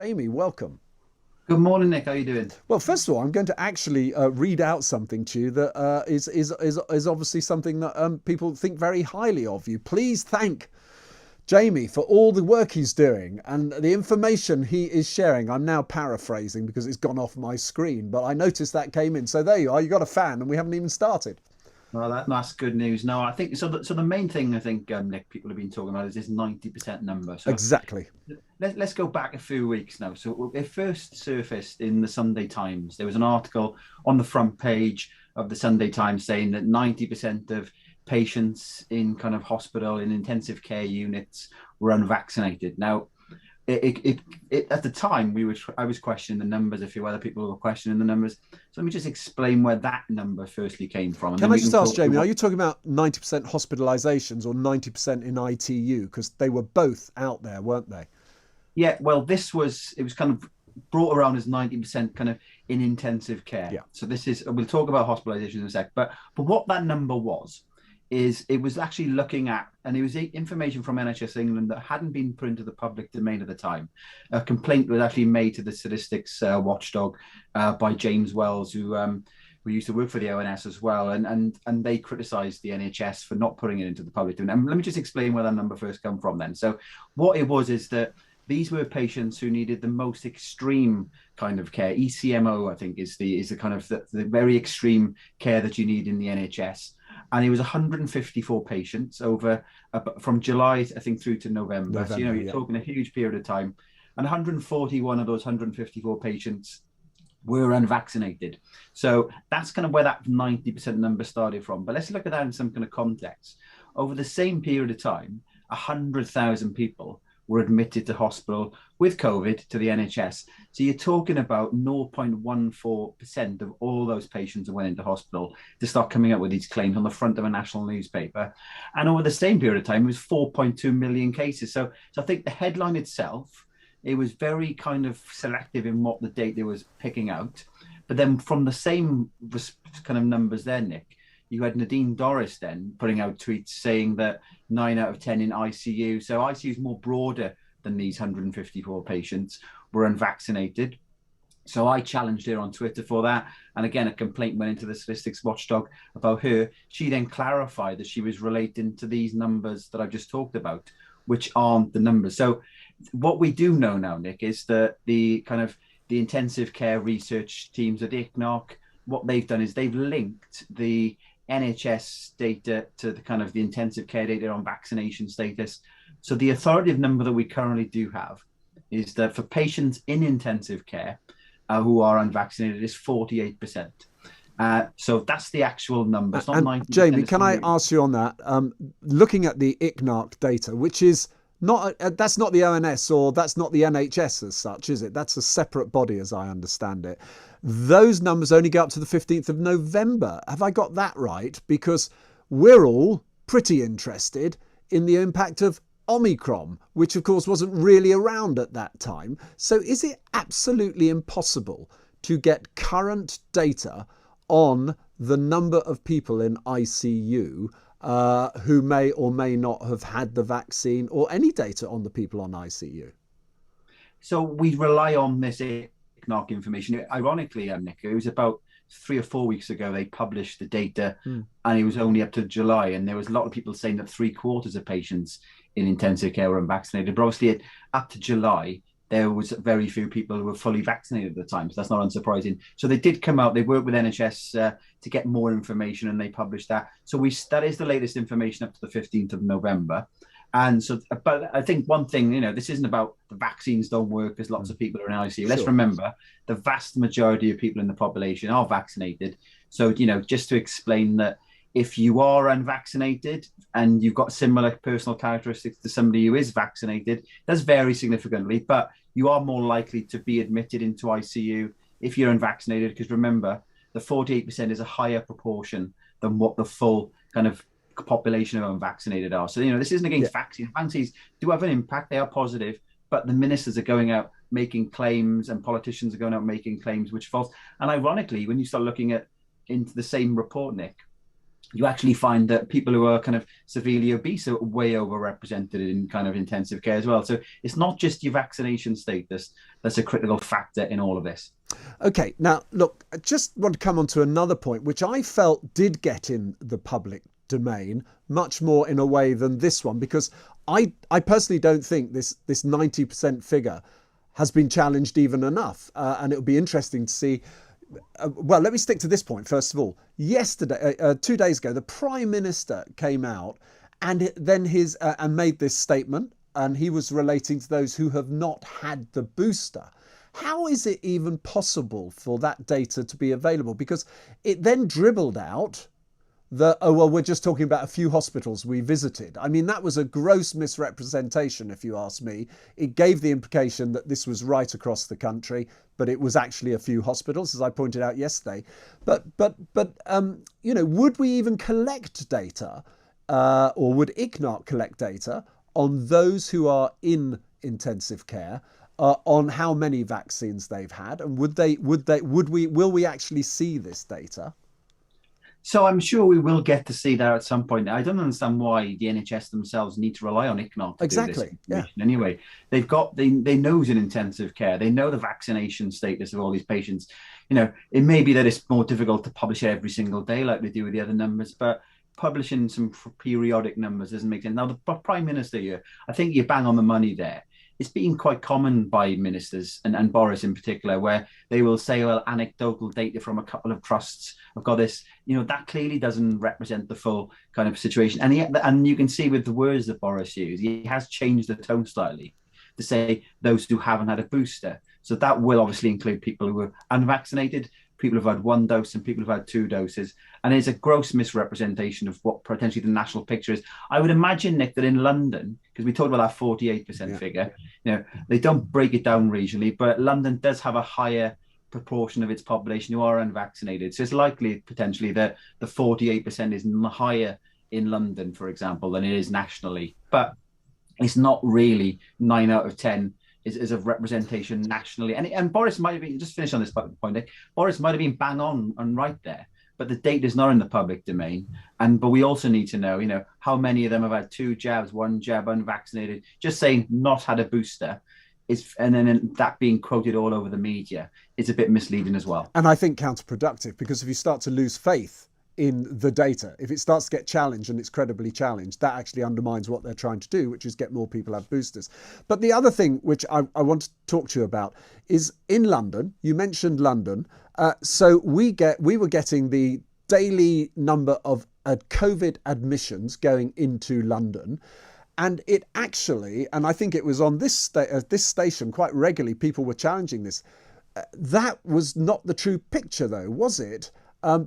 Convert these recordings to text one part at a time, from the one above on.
Amy, welcome. Good morning, Nick. How you doing? Well, first of all, I'm going to actually read out something to you that is obviously something that people think very highly of you. Please thank Jamie for all the work he's doing and the information he is sharing. I'm now paraphrasing because it's gone off my screen, but I noticed that came in. So there you are. You got a fan, and we haven't even started. Well, that's good news. No, I think so. The main thing I think, Nick, people have been talking about is this 90% number. So Exactly. let's go back a few weeks now. So it first surfaced in the Sunday Times. There was an article on the front page of the Sunday Times saying that 90% of patients in kind of hospital in intensive care units were unvaccinated. Now, at the time I was questioning the numbers. A few other people were questioning the numbers. So let me just explain where that number firstly came from, and Can then I we just can ask, talk through Jamie, are what. you talking about 90% hospitalizations or 90% in ITU? Because they were both out there, weren't they? Yeah, well, it was kind of brought around as 90% kind of in intensive care. Yeah. So this is we'll talk about hospitalization in a sec, but what that number was is it was actually looking at, and it was information from NHS England that hadn't been put into the public domain at the time. A complaint was actually made to the statistics watchdog by James Wells, who used to work for the ONS as well, and they criticised the NHS for not putting it into the public domain. And let me just explain where that number first come from. Then, so what it was is that these were patients who needed the most extreme kind of care. ECMO, I think, is the kind of the very extreme care that you need in the NHS. And it was 154 patients over from July, I think, through to November. So November, you're yeah. talking a huge period of time. And 141 of those 154 patients were unvaccinated. So that's kind of where that 90% number started from. But let's look at that in some kind of context. Over the same period of time, 100,000 people were admitted to hospital with COVID to the NHS. So you're talking about 0.14% of all those patients who went into hospital to start coming up with these claims on the front of a national newspaper. And over the same period of time, it was 4.2 million cases. So I think the headline itself, it was very kind of selective in what the data was picking out. But then from the same kind of numbers there, Nick, you had Nadine Dorris then putting out tweets saying that 9 out of 10 in ICU. So ICU is more broader than these 154 patients were unvaccinated. So I challenged her on Twitter for that. And again, a complaint went into the statistics watchdog about her. She then clarified that she was relating to these numbers that I've just talked about, which aren't the numbers. So what we do know now, Nick, is that the intensive care research teams at ICNOC, what they've done is they've linked the NHS data to the kind of the intensive care data on vaccination status. So the authoritative number that we currently do have is that for patients in intensive care who are unvaccinated is 48%. So that's the actual number. It's not And 90%, Jamie, it's can I 48%. ask you on that? Looking at the ICNICC data, which is not that's not the ONS or that's not the NHS as such, is it? That's a separate body, as I understand it. Those numbers only go up to the 15th of November. Have I got that right? Because we're all pretty interested in the impact of Omicron, which of course wasn't really around at that time. So is it absolutely impossible to get current data on the number of people in ICU who may or may not have had the vaccine, or any data on the people on ICU? So we rely on this ICNOC information. Ironically, Nick, it was about 3 or 4 weeks ago they published the data, Hmm. and it was only up to July, and there was a lot of people saying that three-quarters of patients in intensive care were unvaccinated. But obviously, up to July, there was very few people who were fully vaccinated at the time, so that's not unsurprising. So they did come out. They worked with NHS to get more information, and they published that. So that is the latest information up to the 15th of November. And so, but I think one thing, this isn't about the vaccines don't work because lots Hmm. of people are in ICU. Let's Sure. remember the vast majority of people in the population are vaccinated. So, just to explain that if you are unvaccinated and you've got similar personal characteristics to somebody who is vaccinated, it does vary significantly, but you are more likely to be admitted into ICU if you're unvaccinated. Because remember, the 48% is a higher proportion than what the full kind of population of unvaccinated are. So, this isn't Yeah. against vaccines. Vaccines do have an impact, they are positive, but the ministers are going out making claims and politicians are going out making claims which are false. And ironically, when you start looking at into the same report, Nick, you actually find that people who are kind of severely obese are way overrepresented in kind of intensive care as well. So it's not just your vaccination status that's a critical factor in all of this. Okay, now look, I just want to come on to another point, which I felt did get in the public domain much more in a way than this one, because I personally don't think this 90% figure has been challenged even enough. And it would be interesting to see. Well, let me stick to this point first of all. Yesterday, 2 days ago, the Prime Minister came out and then and made this statement, and he was relating to those who have not had the booster. How is it even possible for that data to be available? Because it then dribbled out that, oh, well, we're just talking about a few hospitals we visited. I mean, that was a gross misrepresentation, if you ask me. It gave the implication that this was right across the country, but it was actually a few hospitals, as I pointed out yesterday. But would we even collect data, or would INICC collect data on those who are in intensive care, on how many vaccines they've had, and will we actually see this data? So I'm sure we will get to see that at some point. I don't understand why the NHS themselves need to rely on ICNOC to do this information. Anyway, they know who's in intensive care. They know the vaccination status of all these patients. It may be that it's more difficult to publish every single day like they do with the other numbers, but publishing some periodic numbers doesn't make sense. Now, the Prime Minister here, I think you bang on the money there. It's been quite common by ministers, and Boris in particular, where they will say, well, anecdotal data from a couple of trusts have got this. That clearly doesn't represent the full kind of situation. And you can see with the words that Boris used, he has changed the tone slightly to say those who haven't had a booster. So that will obviously include people who are unvaccinated, people who've had one dose, and people who've had two doses. And it's a gross misrepresentation of what potentially the national picture is. I would imagine, Nick, that in London, because we talked about that 48% figure, they don't break it down regionally, but London does have a higher proportion of its population who are unvaccinated. So it's likely potentially that the 48% is higher in London, for example, than it is nationally. But it's not really 9 out of 10 is of representation nationally. And Boris might have been, just finish on this point, Nick, Boris might have been bang on and right there, but the data is not in the public domain. But we also need to know, how many of them have had two jabs, one jab, unvaccinated. Just saying not had a booster and then that being quoted all over the media is a bit misleading as well. And I think counterproductive, because if you start to lose faith in the data, if it starts to get challenged and it's credibly challenged, that actually undermines what they're trying to do, which is get more people to have boosters. But the other thing which I want to talk to you about is in London. You mentioned London. So we were getting the daily number of COVID admissions going into London. And it actually, and I think it was on this station quite regularly, people were challenging this. That was not the true picture, though, was it?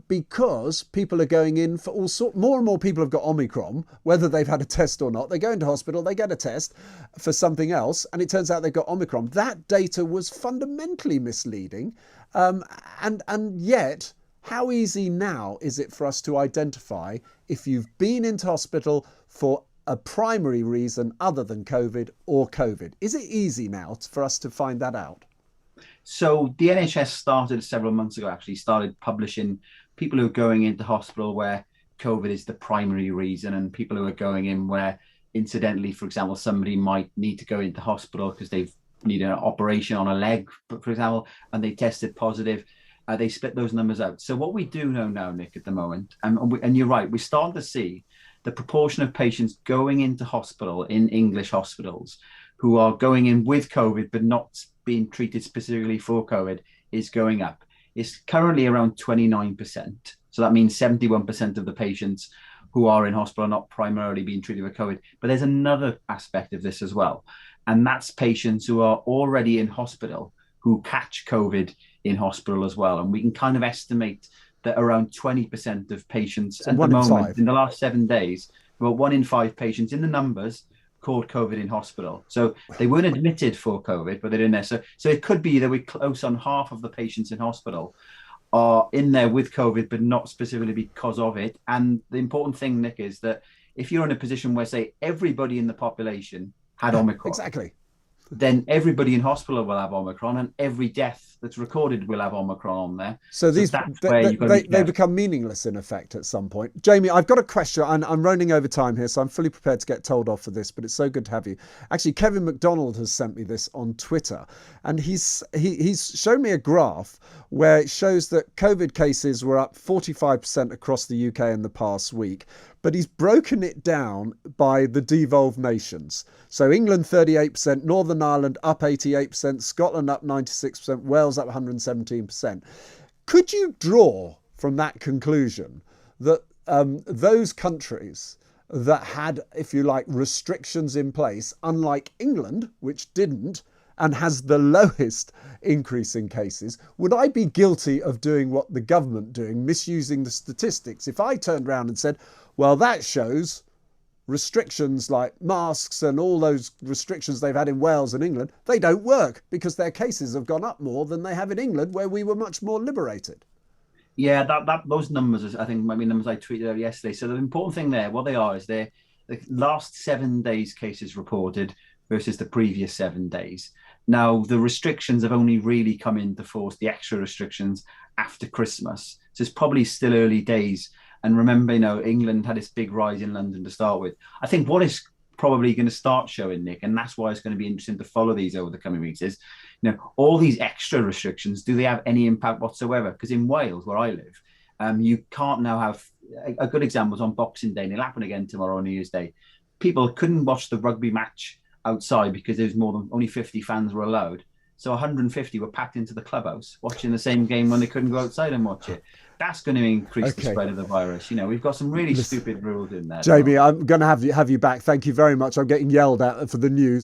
Because people are going in for all sorts. More and more people have got Omicron, whether they've had a test or not. They go into hospital, they get a test for something else, and it turns out they've got Omicron. That data was fundamentally misleading. And yet, how easy now is it for us to identify if you've been into hospital for a primary reason other than COVID or COVID? Is it easy now for us to find that out? So the NHS started several months ago, started publishing people who are going into hospital where COVID is the primary reason, and people who are going in where, incidentally, for example, somebody might need to go into hospital because they've needed an operation on a leg, for example, and they tested positive. They split those numbers out. So what we do know now, Nick, at the moment, and you're right, we're starting to see the proportion of patients going into hospital in English hospitals who are going in with COVID but not being treated specifically for COVID is going up. It's currently around 29%. So that means 71% of the patients who are in hospital are not primarily being treated with COVID. But there's another aspect of this as well. And that's patients who are already in hospital who catch COVID in hospital as well. And we can kind of estimate that around 20% of patients at the moment, in the last 7 days, about 1 in 5 patients in the numbers caught COVID in hospital. So they weren't admitted for COVID, but they're in there. So it could be that we're close on half of the patients in hospital are in there with COVID, but not specifically because of it. And the important thing, Nick, is that if you're in a position where, say, everybody in the population had Omicron. Exactly. then everybody in hospital will have Omicron, and every death that's recorded will have Omicron on there. So these that's where you've got to be they become meaningless in effect at some point. Jamie, I've got a question. I'm running over time here, so I'm fully prepared to get told off for this, but it's so good to have you. Actually, Kevin McDonald has sent me this on Twitter, and he's shown me a graph where it shows that COVID cases were up 45% across the UK in the past week, but he's broken it down by the devolved nations. So England 38%, Northern Ireland up 88%, Scotland up 96%, Wales up 117%. Could you draw from that conclusion that those countries that had, if you like, restrictions in place, unlike England, which didn't, and has the lowest increase in cases, would I be guilty of doing what the government doing, misusing the statistics? If I turned around and said, well, that shows restrictions like masks and all those restrictions they've had in Wales and England, they don't work because their cases have gone up more than they have in England, where we were much more liberated. Yeah, those numbers, I think, might be numbers I tweeted out yesterday. So the important thing there, what they are, is they're the last 7 days cases reported versus the previous 7 days. Now, the restrictions have only really come into force, the extra restrictions, after Christmas. So it's probably still early days. And remember, England had this big rise in London to start with. I think what is probably going to start showing, Nick, and that's why it's going to be interesting to follow these over the coming weeks, is, all these extra restrictions, do they have any impact whatsoever? Because in Wales, where I live, you can't now have, a good example is on Boxing Day, and it'll happen again tomorrow on New Year's Day. People couldn't watch the rugby match outside because there was only 50 fans were allowed. So 150 were packed into the clubhouse watching the same game when they couldn't go outside and watch it. That's going to increase the spread of the virus. We've got some really stupid rules in there. Jamie, I'm going to have you back. Thank you very much. I'm getting yelled at for the news.